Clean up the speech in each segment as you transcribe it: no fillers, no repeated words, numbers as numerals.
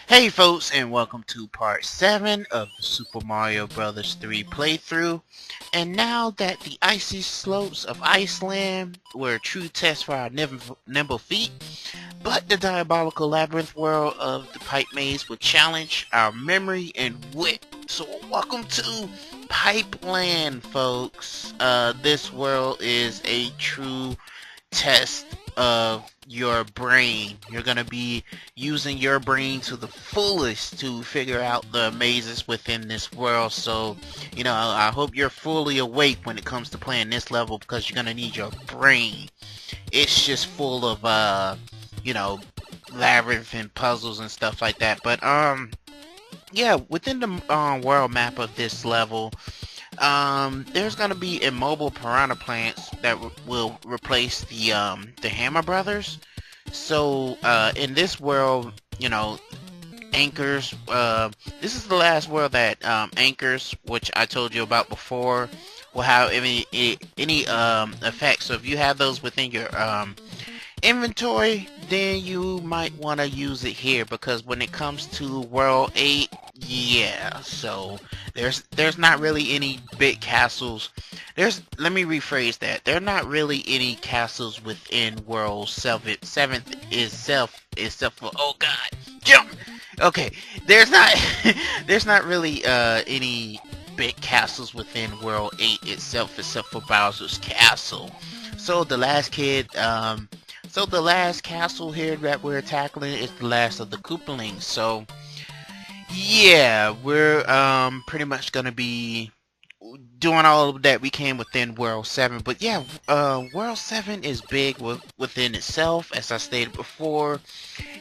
Hey folks, and welcome to part 7 of the Super Mario Bros. 3 playthrough. And now that the icy slopes of Iceland were a true test for our nimble feet, but the diabolical labyrinth world of the pipe maze would challenge our memory and wit. So welcome to Pipe Land, folks. This world is a true test of your brain. You're gonna be using your brain to the fullest to figure out the mazes within this world. So, I hope you're fully awake when it comes to playing this level because you're gonna need your brain. It's just full of you know, labyrinth and puzzles and stuff like that. But yeah, within the world map of this level, there's gonna be immobile piranha plants that will replace the Hammer Brothers. So in this world, anchors. This is the last world that anchors, which I told you about before, will have any effects. So if you have those within your inventory, then you might want to use it here, because when it comes to World 8, yeah, so there's not really any big castles. Let me rephrase that. There are not really any castles within World 7. 7th itself, except for, oh god, jump. Okay, there's not there's not really any big castles within World 8 itself, except for Bowser's Castle. So the last castle here that we're tackling is the last of the Koopalings. So yeah, we're pretty much gonna be doing all of that we can within World 7. But yeah, World 7 is big within itself. As I stated before,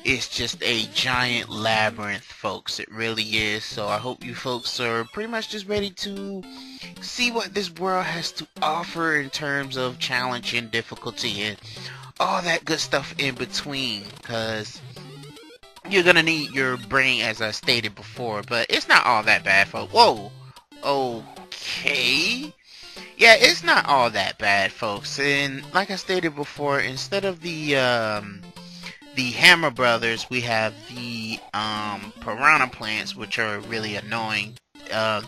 it's just a giant labyrinth, folks. It really is. So I hope you folks are pretty much just ready to see what this world has to offer in terms of challenge and difficulty and all that good stuff in between, because you're gonna need your brain, as I stated before. But it's not all that bad, folks. Whoa, okay, yeah, it's not all that bad, folks. And like I stated before, instead of the Hammer Brothers, we have the Piranha Plants, which are really annoying.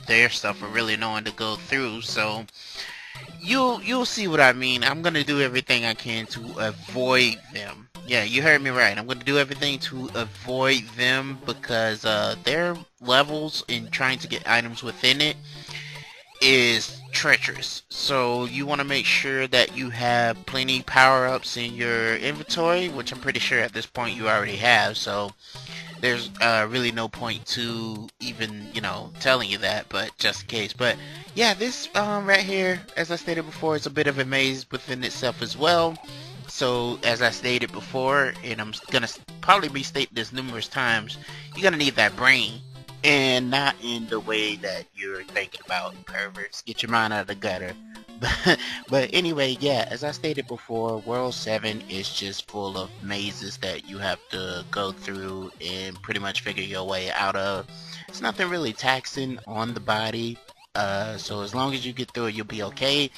Their stuff are really annoying to go through. So you'll see what I mean. I'm gonna do everything I can to avoid them. Yeah, you heard me right. I'm gonna do everything to avoid them, because their levels in trying to get items within it is treacherous. So you want to make sure that you have plenty power-ups in your inventory, which I'm pretty sure at this point you already have. So there's really no point to even, telling you that, but just in case. But yeah, this right here, as I stated before, is a bit of a maze within itself as well. So as I stated before, and I'm gonna probably be stating this numerous times, you're gonna need that brain, and not in the way that you're thinking about, perverts. Get your mind out of the gutter. But anyway, yeah, as I stated before, World 7 is just full of mazes that you have to go through and pretty much figure your way out of. It's nothing really taxing on the body, so as long as you get through it, you'll be okay.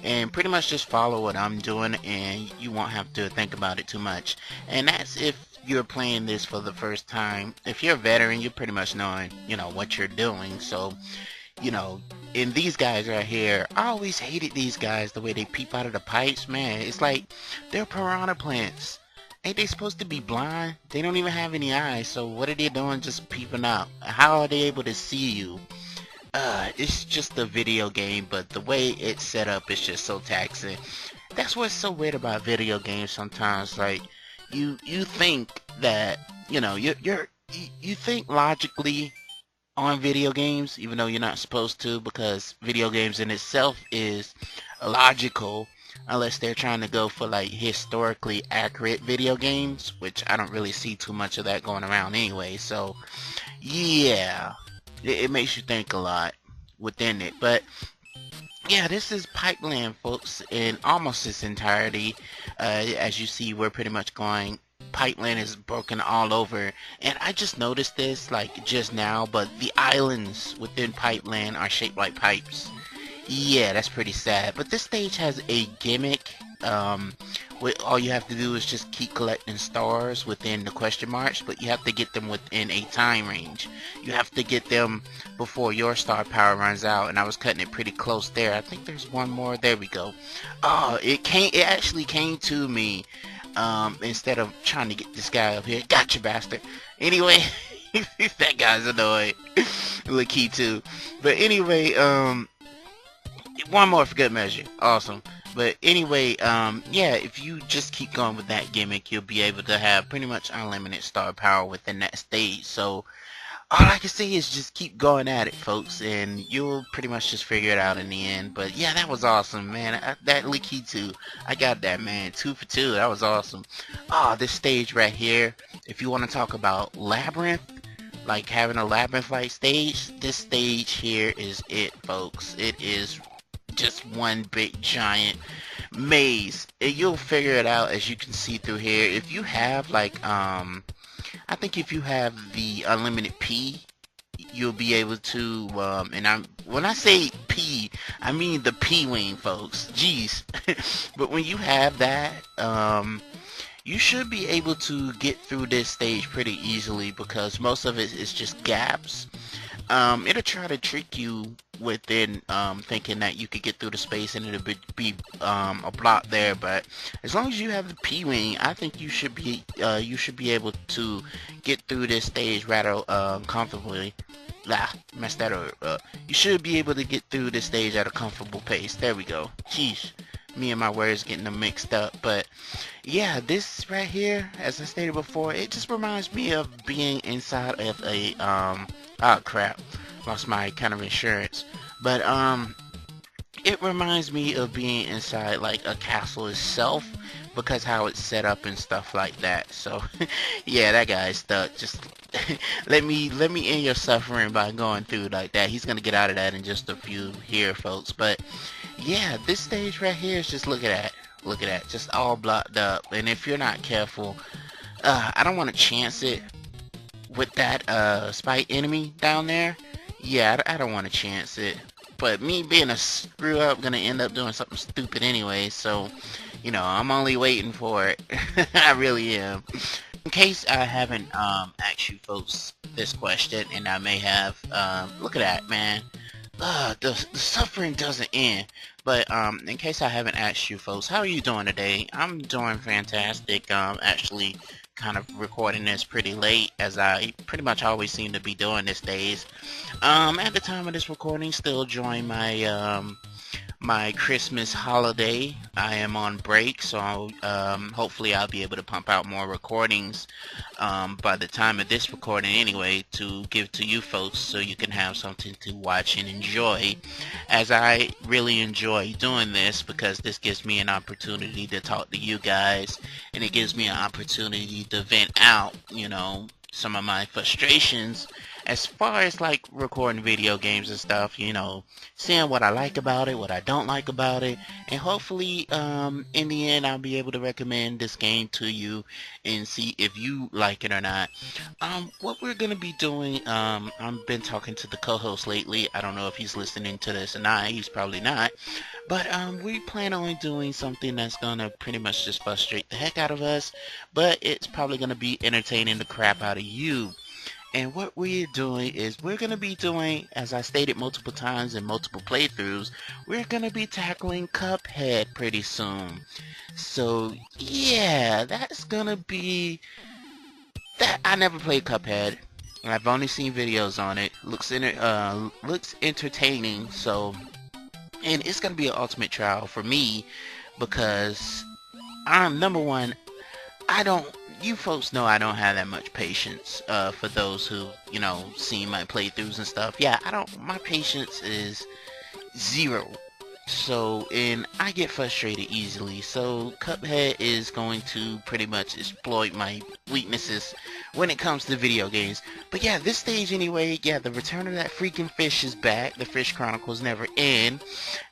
And pretty much just follow what I'm doing, and you won't have to think about it too much. And that's if you're playing this for the first time. If you're a veteran, you're pretty much knowing, what you're doing. So, you know, and these guys right here, I always hated these guys, the way they peep out of the pipes, man. It's like they're piranha plants. Ain't they supposed to be blind? They don't even have any eyes, so what are they doing just peeping out? How are they able to see you? It's just a video game, but the way it's set up is just so taxing. That's what's so weird about video games sometimes. Like, you think that, you think logically on video games, even though you're not supposed to, because video games in itself is logical, unless they're trying to go for like historically accurate video games, which I don't really see too much of that going around anyway. So yeah, it makes you think a lot within it. But yeah, this is Pipeland, folks, in almost its entirety. As you see, we're pretty much going. Pipeland is broken all over, and I just noticed this like just now, but the islands within Pipeland are shaped like pipes. Yeah, that's pretty sad. But this stage has a gimmick, All you have to do is just keep collecting stars within the question marks, but you have to get them within a time range. You have to get them before your star power runs out, and I was cutting it pretty close there. I think there's one more. There we go. Oh, it actually came to me instead of trying to get this guy up here. Gotcha, bastard. Anyway, that guy's annoying. Look, key too. But anyway, one more for good measure. Awesome. But anyway, yeah, if you just keep going with that gimmick, you'll be able to have pretty much unlimited star power within that stage. So all I can say is just keep going at it, folks, and you'll pretty much just figure it out in the end. But yeah, that was awesome, man. That Licky 2, I got that, man. 2 for 2. That was awesome. Oh, this stage right here, if you want to talk about Labyrinth, like having a Labyrinth-like stage, this stage here is it, folks. It is just one big giant maze. You'll figure it out, as you can see through here. If you have like I think if you have the unlimited P, you'll be able to and when I say P, I mean the P wing, folks. Jeez. But when you have that, you should be able to get through this stage pretty easily, because most of it is just gaps. It'll try to trick you within thinking that you could get through the space and it'll be a block there, but as long as you have the P-wing, I think you should be able to get through this stage rather comfortably. Messed that up. You should be able to get through this stage at a comfortable pace. There we go. Jeez, me and my words getting them mixed up. But yeah, this right here, as I stated before, it just reminds me of being inside of a oh crap, lost my kind of insurance. But it reminds me of being inside like a castle itself, because how it's set up and stuff like that. So yeah, that guy's stuck. Just let me end your suffering by going through like that. He's gonna get out of that in just a few here, folks. But yeah, this stage right here is just, look at that, just all blocked up. And if you're not careful, I don't want to chance it with that spike enemy down there. Yeah, I don't want to chance it. But me being a screw up, gonna end up doing something stupid anyway, so you know, I'm only waiting for it. I really am. In case I haven't asked you folks this question, and I may have, look at that, man. The suffering doesn't end. But in case I haven't asked you folks, how are you doing today? I'm doing fantastic. Actually kind of recording this pretty late, as I pretty much always seem to be doing these days. At the time of this recording, still enjoying my my Christmas holiday. I am on break, so hopefully I'll be able to pump out more recordings by the time of this recording anyway, to give to you folks so you can have something to watch and enjoy, as I really enjoy doing this, because this gives me an opportunity to talk to you guys, and it gives me an opportunity to vent out, you know, some of my frustrations as far as like recording video games and stuff, you know, seeing what I like about it, what I don't like about it, and hopefully in the end I'll be able to recommend this game to you and see if you like it or not. What we're gonna be doing, I've been talking to the co-host lately. I don't know if he's listening to this or not. He's probably not. But we plan on doing something that's gonna pretty much just frustrate the heck out of us, but it's probably gonna be entertaining the crap out of you. And what we're doing is, we're going to be doing, as I stated multiple times in multiple playthroughs, we're going to be tackling Cuphead pretty soon. So yeah, that's going to be that. I never played Cuphead. I've only seen videos on it. Looks entertaining. So, and it's going to be an ultimate trial for me, because I'm number one, you folks know I don't have that much patience, for those who, you know, seen my playthroughs and stuff. Yeah, my patience is 0. So, and I get frustrated easily. So, Cuphead is going to pretty much exploit my weaknesses when it comes to video games. But yeah, this stage anyway, yeah, the return of that freaking fish is back. The Fish Chronicles never end.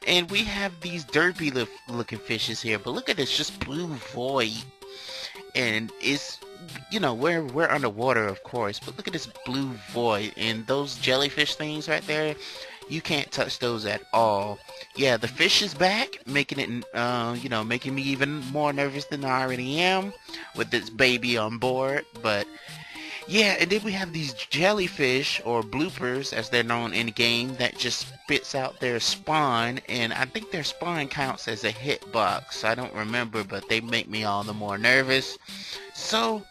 And we have these derpy looking fishes here. But look at this, just blue void. And it's, you know, we're underwater, of course, but look at this blue void and those jellyfish things right there. You can't touch those at all. Yeah, the fish is back, making it, you know, making me even more nervous than I already am with this baby on board. But yeah, and then we have these jellyfish, or bloopers as they're known in the game, that just spits out their spawn, and I think their spawn counts as a hitbox. I don't remember, but they make me all the more nervous. So,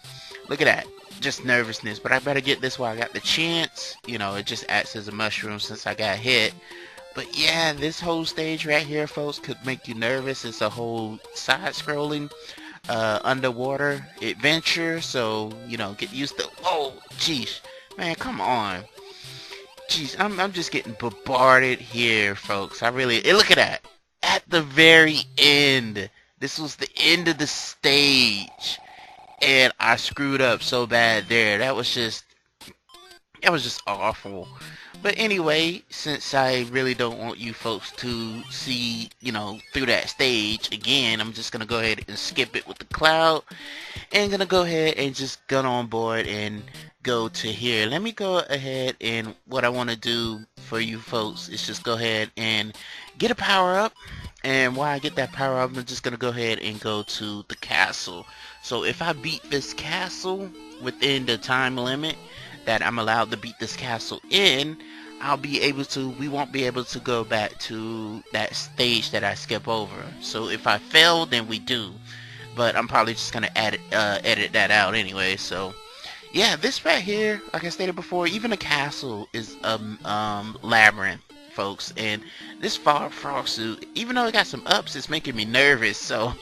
look at that. Just nervousness, but I better get this while I got the chance. You know, it just acts as a mushroom since I got hit. But yeah, this whole stage right here, folks, could make you nervous. It's a whole side-scrolling underwater adventure, so you know, get used to. Oh jeez, man, come on. Jeez, I'm just getting bombarded here, folks. I really, look at that. At the very end, this was the end of the stage, and I screwed up so bad there. That was just awful. But anyway, since I really don't want you folks to see, you know, through that stage again, I'm just gonna go ahead and skip it with the cloud, and gonna go ahead and just get on board and go to here. Let me go ahead, and what I want to do for you folks is just go ahead and get a power up. And while I get that power up, I'm just gonna go ahead and go to the castle. So if I beat this castle within the time limit that I'm allowed to beat this castle in, we won't be able to go back to that stage that I skip over. So if I fail, then we do. But I'm probably just gonna edit that out anyway. So yeah, this right here, like I stated before, even a castle is labyrinth, folks. And this frog suit, even though it got some ups, it's making me nervous. So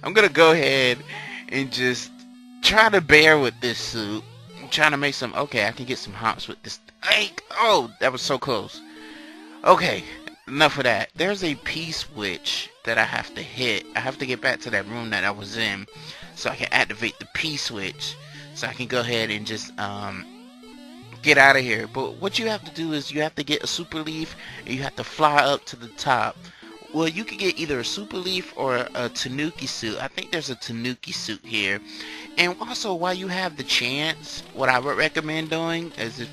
I'm gonna go ahead and just try to bear with this suit. I'm trying to make some. Okay, I can get some hops with this. Oh, that was so close. Okay, enough of that. There's a P-switch that I have to hit. I have to get back to that room that I was in so I can activate the P-switch, so I can go ahead and just get out of here. But what you have to do is you have to get a super leaf, and you have to fly up to the top. Well, you could get either a super leaf or a tanuki suit. I think there's a tanuki suit here. And also, while you have the chance, what I would recommend doing is,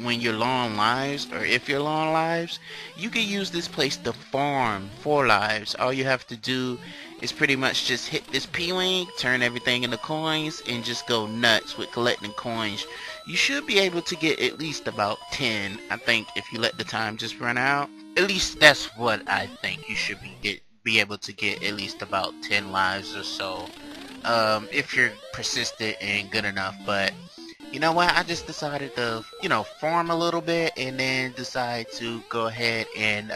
when you're low on lives, or if you're low on lives, you can use this place to farm for lives. All you have to do is pretty much just hit this P-wing, turn everything into coins, and just go nuts with collecting coins. You should be able to get at least about 10, I think, if you let the time just run out. At least that's what I think. You should be able to get at least about 10 lives or so, if you're persistent and good enough. But you know what? I just decided to, farm a little bit, and then decide to go ahead and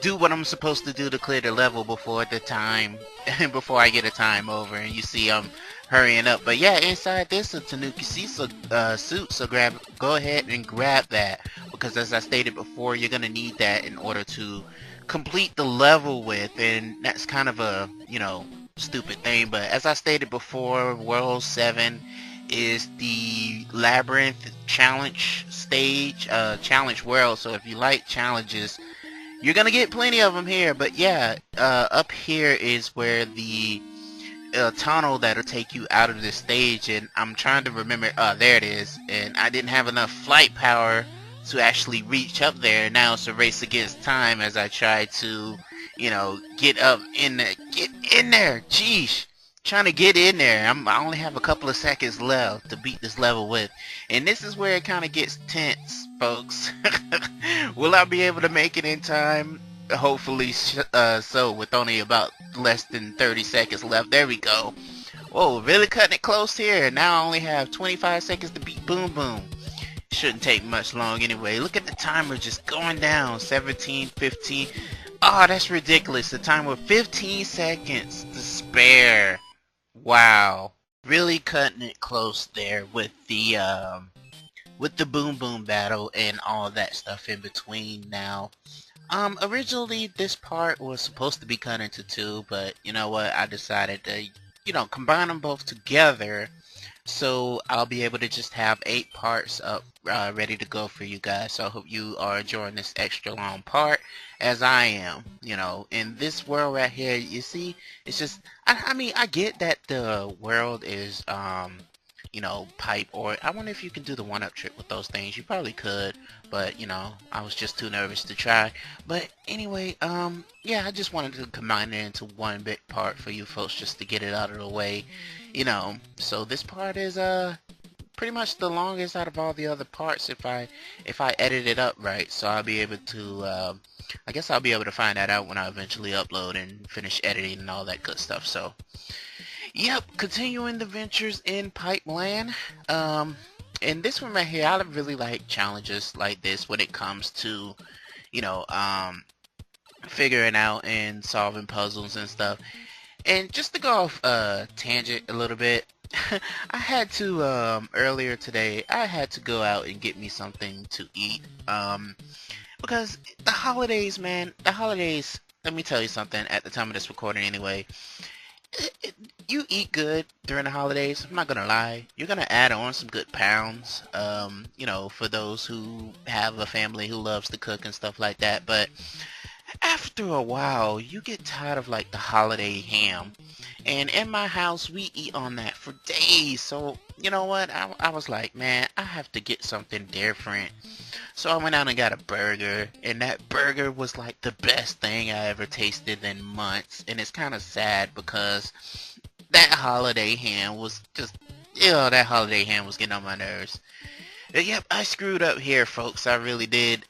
do what I'm supposed to do to clear the level before the time, before I get a time over. And you see, I'm hurrying up. But yeah, inside this a Tanuki suit, so go ahead and grab that, because as I stated before, you're gonna need that in order to complete the level with, and that's kind of a, stupid thing. But as I stated before, World 7 is the Labyrinth challenge stage, challenge world. So if you like challenges, you're gonna get plenty of them here. But yeah, up here is where the tunnel that'll take you out of this stage, and I'm trying to remember. There it is. And I didn't have enough flight power to actually reach up there. Now it's a race against time as I try to, get up in there. Get in there, jeez. Trying to get in there. I only have a couple of seconds left to beat this level with, and this is where it kind of gets tense, folks. Will I be able to make it in time? Hopefully so, with only about less than 30 seconds left. There we go. Whoa, really cutting it close here. Now I only have 25 seconds to beat Boom Boom. Shouldn't take much long anyway. Look at the timer just going down. 17, 15. Oh, that's ridiculous. The timer, 15 seconds to spare. Wow. Really cutting it close there with the Boom Boom battle and all that stuff in between now. Originally this part was supposed to be cut into two, but you know what? I decided to, combine them both together, so I'll be able to just have 8 parts up, ready to go for you guys. So I hope you are enjoying this extra long part, as I am. In this world right here, you see, it's just, I mean, I get that the world is, you know, pipe, or I wonder if you can do the one-up trick with those things. You probably could, but you know, I was just too nervous to try. But anyway, yeah, I just wanted to combine it into one big part for you folks just to get it out of the way, you know. So this part is pretty much the longest out of all the other parts if I edit it up right. So I'll be able to I guess I'll be able to find that out when I eventually upload and finish editing and all that good stuff. So yep, continuing the ventures in Pipeland. And this one right here, I really like challenges like this when it comes to, you know, figuring out and solving puzzles and stuff. And just to go off tangent a little bit, I had to earlier today, I had to go out and get me something to eat. Because the holidays, man, the holidays, let me tell you something at the time of this recording anyway. You eat good during the holidays, I'm not gonna lie. You're gonna add on some good pounds, you know, for those who have a family who loves to cook and stuff like that. But after a while, you get tired of like the holiday ham. And in my house, we eat on that for days. So, you know what? I was like, man, I have to get something different. So I went out and got a burger. And that burger was like the best thing I ever tasted in months. And it's kind of sad because that holiday ham was just, you know, that holiday ham was getting on my nerves. But yep, I screwed up here, folks. I really did.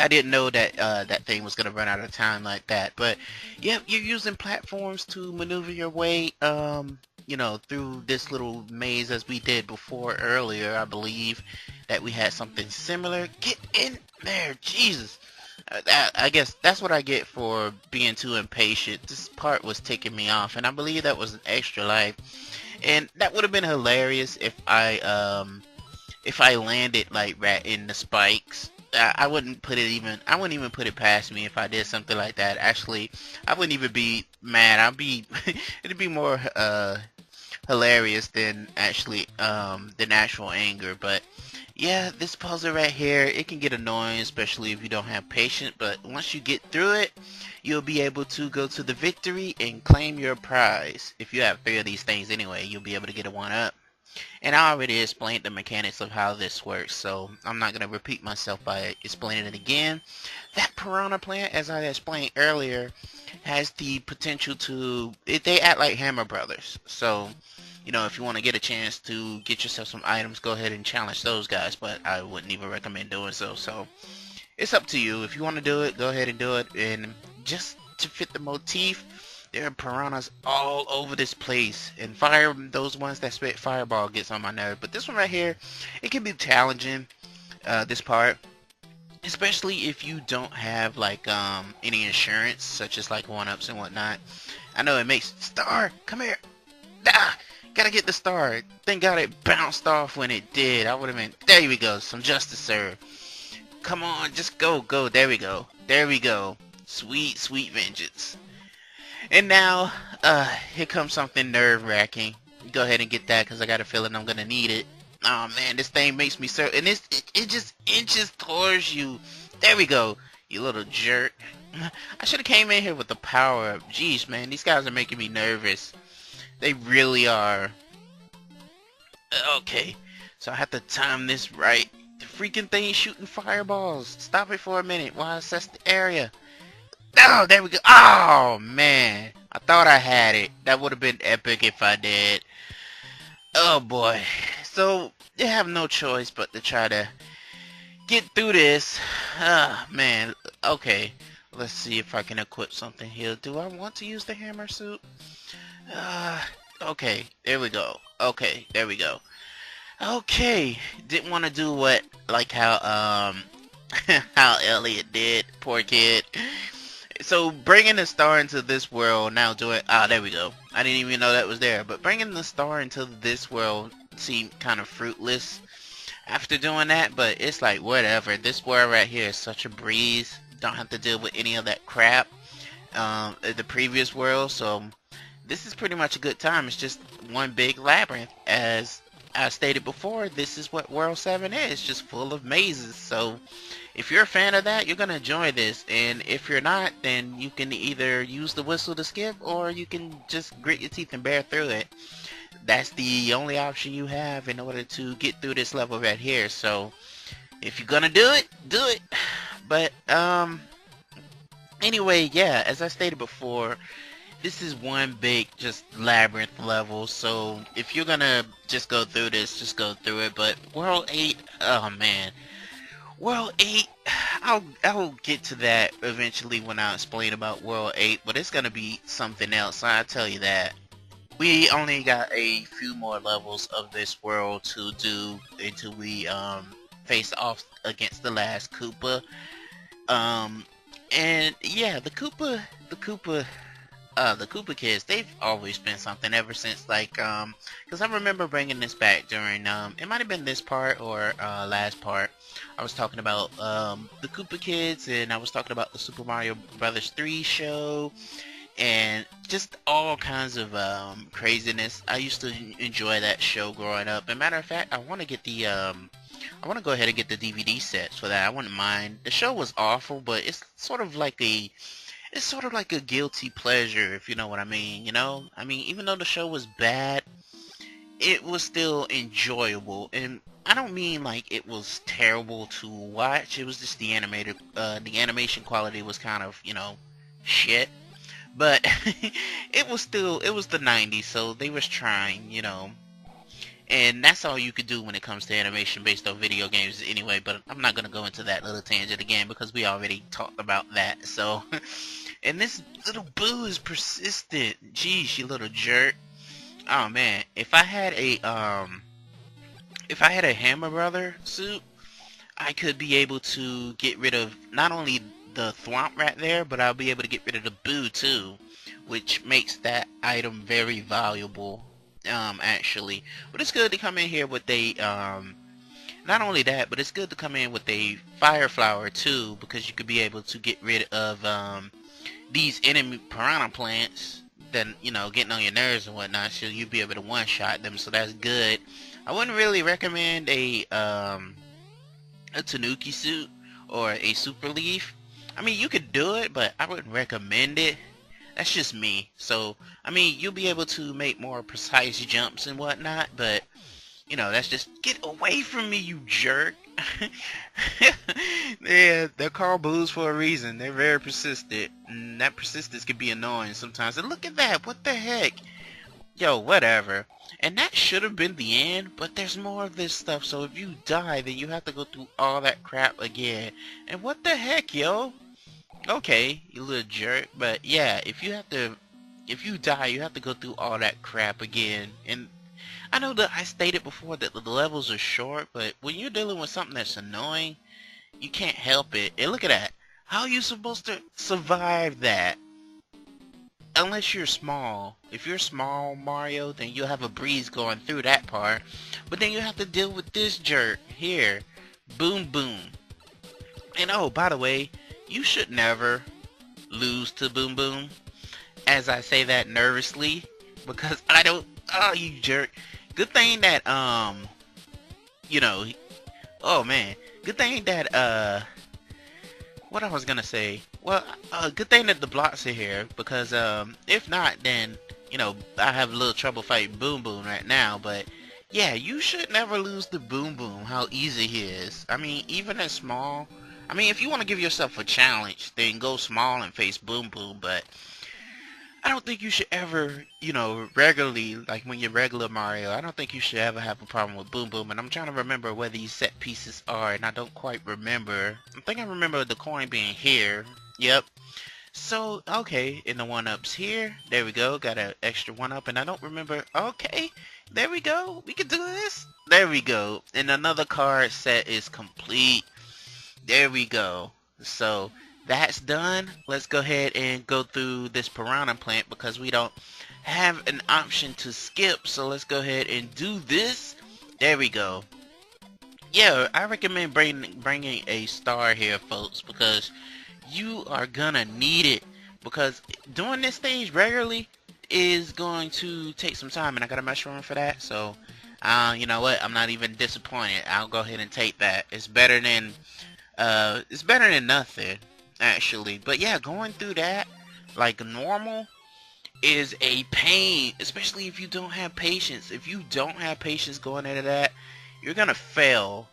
I didn't know that that thing was gonna run out of time like that. But yep, you're using platforms to maneuver your way, you know, through this little maze as we did before earlier. I believe that we had something similar. Get in there, Jesus! I guess that's what I get for being too impatient. This part was ticking me off, and I believe that was an extra life. And that would have been hilarious if I landed like right in the spikes. I wouldn't even put it past me if I did something like that. Actually, I wouldn't even be mad. It'd be more hilarious than actual anger. But yeah, this puzzle right here, it can get annoying, especially if you don't have patience. But once you get through it, you'll be able to go to the victory and claim your prize. If you have 3 of these things anyway, you'll be able to get a 1-up. And I already explained the mechanics of how this works, so I'm not going to repeat myself by explaining it again. That piranha plant, as I explained earlier, has the potential to, they act like Hammer Brothers. So, you know, if you want to get a chance to get yourself some items, go ahead and challenge those guys, but I wouldn't even recommend doing so. So, it's up to you. If you want to do it, go ahead and do it. And just to fit the motif, there are piranhas all over this place, and those ones that spit fireball gets on my nerve. But this one right here, it can be challenging, this part, especially if you don't have like any insurance, such as like 1-ups and whatnot. I know it makes star, come here, gotta get the star. Thank God it bounced off when it did. I would have been, there we go, some justice served. Come on, just go, there we go, sweet vengeance. And now, here comes something nerve-wracking. Go ahead and get that, because I got a feeling I'm going to need it. Oh man, this thing makes me so... And it just inches towards you. There we go, you little jerk. I should have came in here with the power-up. Jeez, man, these guys are making me nervous. They really are. Okay, so I have to time this right. The freaking thing shooting fireballs. Stop it for a minute while I assess the area. Oh, there we go. Oh, man. I thought I had it. That would have been epic if I did. Oh, boy. So, you have no choice but to try to get through this. Man. Okay. Let's see if I can equip something here. Do I want to use the hammer suit? Okay. There we go. Okay. There we go. Okay. Didn't want to do what, like how, how Elliot did. Poor kid. So bringing the star into this world, now doing, there we go. I didn't even know that was there. But bringing the star into this world seemed kind of fruitless after doing that. But it's like, whatever. This world right here is such a breeze. Don't have to deal with any of that crap. The previous world. So this is pretty much a good time. It's just one big labyrinth. As I stated before, this is what World 7 is. Just full of mazes. So if you're a fan of that, you're going to enjoy this. And if you're not, then you can either use the whistle to skip, or you can just grit your teeth and bear through it. that's the only option you have in order to get through this level right here. So if you're gonna do it, do it. But anyway, yeah, as I stated before, this is one big just labyrinth level. So if you're gonna just go through this, just go through it. But World 8, oh man, World 8, I'll get to that eventually when I explain about World 8, but it's gonna be something else, I'll tell you that. We only got a few more levels of this world to do until we face off against the last Koopa. And yeah, the Koopa kids, they've always been something ever since, like, because I remember bringing this back during, it might have been this part or, last part. I was talking about, the Koopa kids, and I was talking about the Super Mario Brothers 3 show, and just all kinds of, craziness. I used to enjoy that show growing up. As a matter of fact, I want to get the, I want to go ahead and get the DVD sets for that. I wouldn't mind. The show was awful, but it's sort of like a guilty pleasure, if you know what I mean, you know? I mean, even though the show was bad, it was still enjoyable. And I don't mean like it was terrible to watch. It was just the animation quality was kind of, you know, shit. But it was the 90s, so they was trying, you know. And that's all you could do when it comes to animation based on video games anyway, but I'm not going to go into that little tangent again because we already talked about that. So, and this little Boo is persistent. Jeez, you little jerk. Oh man, if I had a Hammer Brother suit, I could be able to get rid of not only the Thwomp right there, but I'll be able to get rid of the Boo too, which makes that item very valuable. Actually, but it's good to come in here with a not only that, but it's good to come in with a fire flower too, because you could be able to get rid of these enemy piranha plants that, you know, getting on your nerves and whatnot, so you'll be able to one-shot them, so that's good. I wouldn't really recommend a Tanuki suit or a super leaf. I mean, you could do it, but I wouldn't recommend it. That's just me. So, I mean, you'll be able to make more precise jumps and whatnot, but, you know, that's just, get away from me, you jerk. Yeah, they're called Boos for a reason. They're very persistent, and that persistence can be annoying sometimes. And look at that, what the heck? Yo, whatever. And that should have been the end, but there's more of this stuff, so if you die, then you have to go through all that crap again. And what the heck, yo? Okay, you little jerk, but yeah, if you die, you have to go through all that crap again. And I know that I stated before that the levels are short, but when you're dealing with something that's annoying, you can't help it. And look at that. How are you supposed to survive that? Unless you're small. If you're small, Mario, then you'll have a breeze going through that part. But then you have to deal with this jerk here. Boom, boom. And oh, by the way, you should never lose to Boom Boom. As I say that nervously, because I don't. Oh, you jerk! Good thing that you know. Oh man, good thing that what I was gonna say. Well, good thing that the blocks are here, because if not, then you know I have a little trouble fighting Boom Boom right now. But yeah, you should never lose to Boom Boom. How easy he is. I mean, even as small. I mean, if you want to give yourself a challenge, then go small and face Boom Boom, but I don't think you should ever, you know, regularly, like when you're regular Mario, I don't think you should ever have a problem with Boom Boom. And I'm trying to remember where these set pieces are, and I don't quite remember. I think I remember the coin being here. Yep. So, okay, and the 1-up's here. There we go. Got an extra 1-up, and I don't remember. Okay, there we go. We can do this. There we go. And another card set is complete. There we go. So that's done. Let's go ahead and go through this Piranha Plant because we don't have an option to skip. So let's go ahead and do this. There we go. Yeah, I recommend bringing a star here, folks, because you are gonna need it. Because doing this stage regularly is going to take some time, and I got a mushroom for that. So, you know what? I'm not even disappointed. I'll go ahead and take that. It's better than nothing, actually. But yeah, going through that like normal is a pain, especially if you don't have patience. If you don't have patience going into that, you're gonna fail.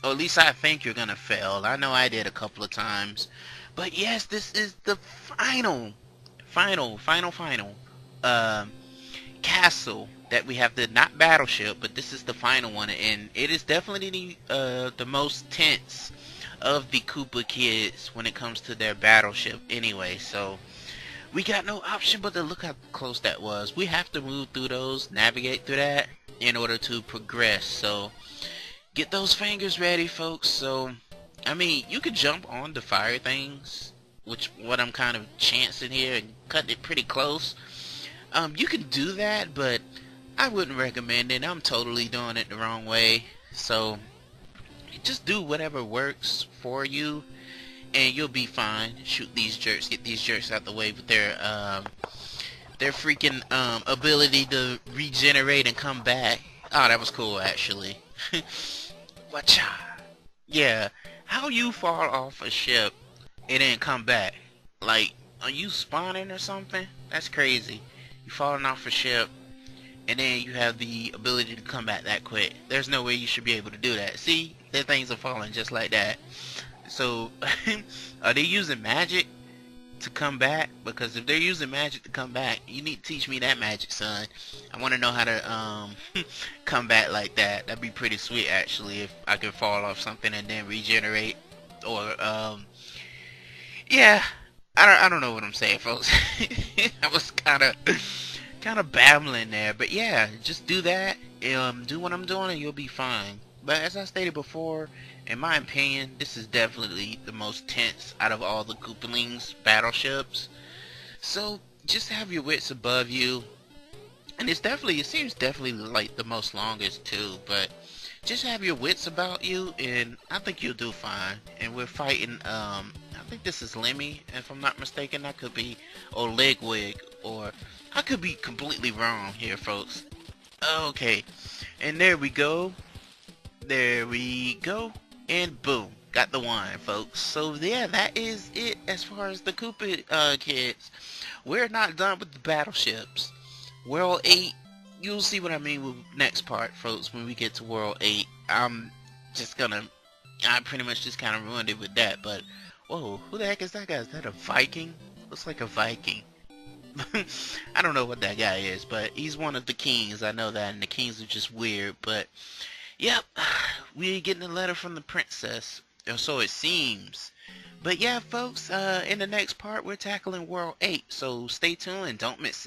Or at least I think you're gonna fail. I know I did a couple of times. But yes, this is the final um, castle that we have, the not battleship, but this is the final one, and it is definitely the most tense of the Koopa kids when it comes to their battleship anyway. So we got no option but to look how close that was. We have to move through those, navigate through that in order to progress. So get those fingers ready, folks. So I mean, you could jump on the fire things, which what I'm kind of chancing here and cutting it pretty close. You can do that, but I wouldn't recommend it. I'm totally doing it the wrong way. So just do whatever works for you, and you'll be fine. Shoot these jerks, get these jerks out the way with their freaking ability to regenerate and come back. Oh, that was cool actually. Watcha. Yeah, how you fall off a ship and then come back? Like, are you spawning or something? That's crazy. You falling off a ship and then you have the ability to come back that quick. There's no way you should be able to do that. See, their things are falling just like that. So, are they using magic to come back? Because if they're using magic to come back, you need to teach me that magic, son. I want to know how to come back like that. That'd be pretty sweet, actually, if I could fall off something and then regenerate. Or yeah, I don't know what I'm saying, folks. I was kind of babbling there, but yeah, just do that. Do what I'm doing, and you'll be fine. But as I stated before, in my opinion, this is definitely the most tense out of all the Koopalings battleships. So just have your wits above you, and it seems definitely like the most longest too. But just have your wits about you, and I think you'll do fine. And we're fighting. I think this is Lemmy, if I'm not mistaken. That could be, or Ludwig, or I could be completely wrong here, folks. Okay, and there we go. There we go. And boom. Got the one, folks. So yeah, that is it as far as the Koopa kids. We're not done with the battleships. World 8, you'll see what I mean with next part, folks, when we get to World 8. I pretty much just kind of ruined it with that, but whoa, who the heck is that guy? Is that a Viking? Looks like a Viking. I don't know what that guy is, but he's one of the kings. I know that, and the kings are just weird, but yep, we're getting a letter from the princess, or so it seems. But yeah, folks, in the next part, we're tackling World 8, so stay tuned and don't miss it.